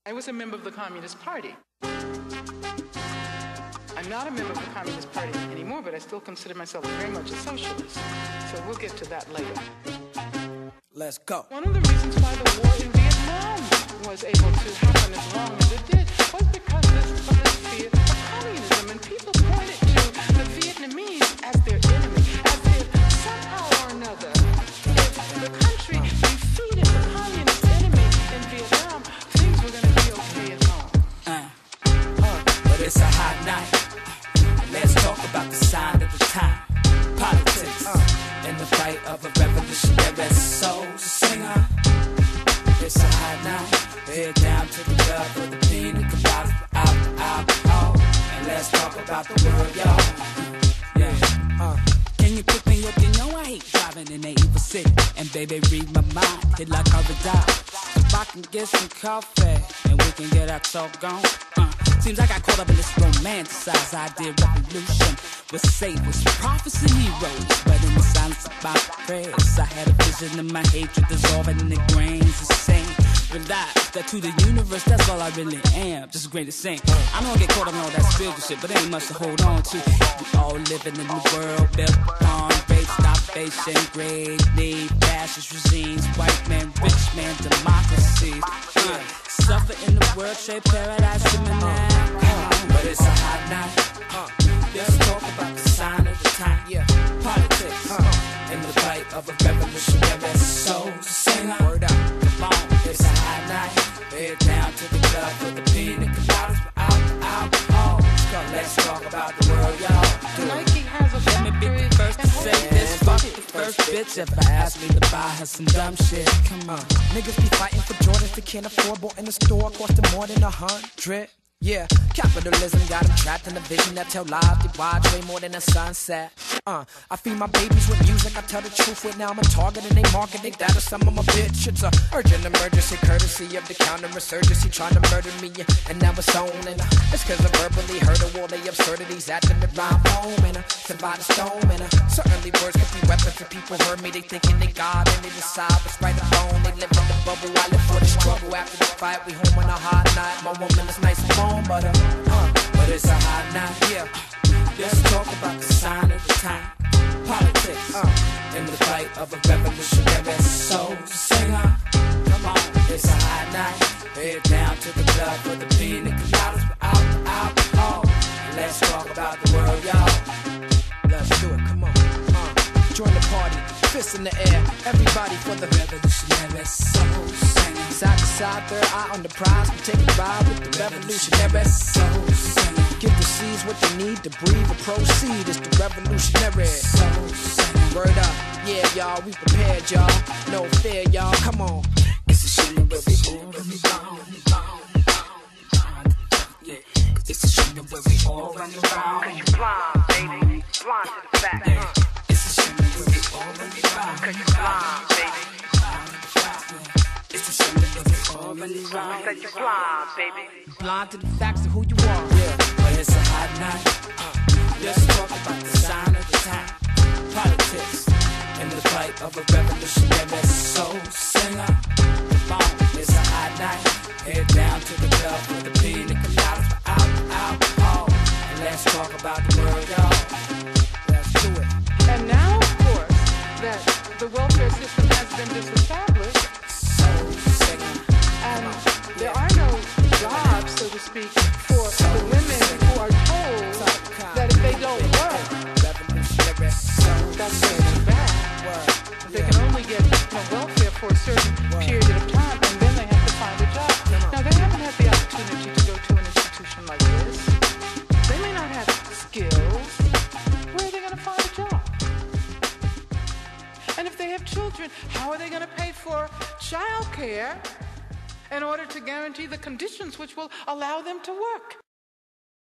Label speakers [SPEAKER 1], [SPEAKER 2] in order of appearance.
[SPEAKER 1] I was a member of the Communist Party. I'm not a member of the Communist Party anymore, but I still consider myself very much a socialist. So we'll get to that later.
[SPEAKER 2] Let's go.
[SPEAKER 1] One of the reasons why the war in Vietnam was able to happen as long as it did was because this fear of communism, and people pointed to the Vietnamese as their enemy, as if somehow or another, if the country defeated the communist enemy in Vietnam, things were going to be okay at home.
[SPEAKER 2] But it's a hot night. Let's talk about the sign of the time. Politics in the fight of a revolutionary soul singer. It's a hot night. Head down to the club for the pina colada out the alcohol. And let's talk about the world, y'all. Yeah. Can you pick me up? You know I hate driving in the evil city. And baby, read my mind. Hit like a die. If I can get some coffee and we can get our talk gone. Seems like I caught up in this romanticized idea of revolution with saviors, prophets, and heroes. But in the silence of my prayers, I had a vision of my hatred dissolving in the grains of sand. Realize that to the universe, that's all I really am, just a grain of sand. I know I get caught up in all that spiritual shit, but ain't much to hold on to. We all living in the world built on rape, starvation, great need, fascist regimes, white man, rich man, democracies. Suffer in the world, trade paradise in the night. But it's a hot night. Let's talk about the sign of the time. Politics in the fight of a revolutionary soul singer. Word up, come on, it's a hot night. Head down to the club for the pina coladas without the alcohol. Let's talk about the world, y'all.
[SPEAKER 1] Nike has a
[SPEAKER 2] Let me be the first to say this. Fuck the first bitch ever asked me to buy her some dumb shit. Come on.
[SPEAKER 3] Niggas be fighting for Jordans they can't afford, bought in the store, cost them more than 100. Yeah, capitalism got them trapped in a vision that tell lies. They watch way more than a sunset. I feed my babies with music, I tell the truth with. Now I'm a target and they market they data. Some of my bitch, it's a urgent emergency, courtesy of the counterinsurgency trying to murder me. And now it's on, and it's cause I verbally heard of all the absurdities at them at my home. And I sit by the stone, and certainly words could be weapons. If people heard me, they thinking they God, and they decide what's right or wrong. They live in the bubble, I live for the struggle. After the fight, we home on a hot night. My woman is nice and warm, but
[SPEAKER 2] it's a hot night. Let's talk about the sign of the time. Politics in the fight of a revolutionary soul singer. Come on, it's a hot night. Head down to the club for the pina coladas without the alcohol. Let's talk about the world, y'all.
[SPEAKER 3] let's do it, come on. Join the party, fists in the air. Everybody for the
[SPEAKER 2] revolutionary soul singer.
[SPEAKER 3] Side to side, third eye on the prize. We take a ride with the revolutionary soul singer. Give the seeds what they need to breathe and proceed. It's the revolutionary soul singer. Word up, yeah, y'all, we prepared, y'all. No fear, y'all, come on.
[SPEAKER 2] It's a shame where we all run around. Yeah, it's a shame where we all run around.
[SPEAKER 4] Cause you blind, baby, blind to the fact.
[SPEAKER 2] It's a shame where we all run around.
[SPEAKER 4] Cause you blind, baby.
[SPEAKER 2] It's a shame that we all run around.
[SPEAKER 4] Cause you blind, baby.
[SPEAKER 3] Blind to the facts of who you are.
[SPEAKER 2] But it's a hot night. Let's talk about the sign of the time. Politics in the fight of a revolutionary soul singer. It's a hot night. Head down to the club for the pina coladas without the alcohol. And let's talk about the world, y'all.
[SPEAKER 3] Let's do it.
[SPEAKER 1] And now, of course, that the welfare system has been disestablished,
[SPEAKER 2] Soul singer.
[SPEAKER 1] and there are no jobs, so to speak, for the women who are told that if they don't work,
[SPEAKER 3] Revolutionary soul
[SPEAKER 1] that's too bad. They can only get welfare for a certain period of time, and then they have to find a job. Now, they haven't had the opportunity to go to an institution like this. They may not have skills. Where are they going to find a job? And if they have children, how are they going to pay for child care in order to guarantee the conditions which will allow them to work?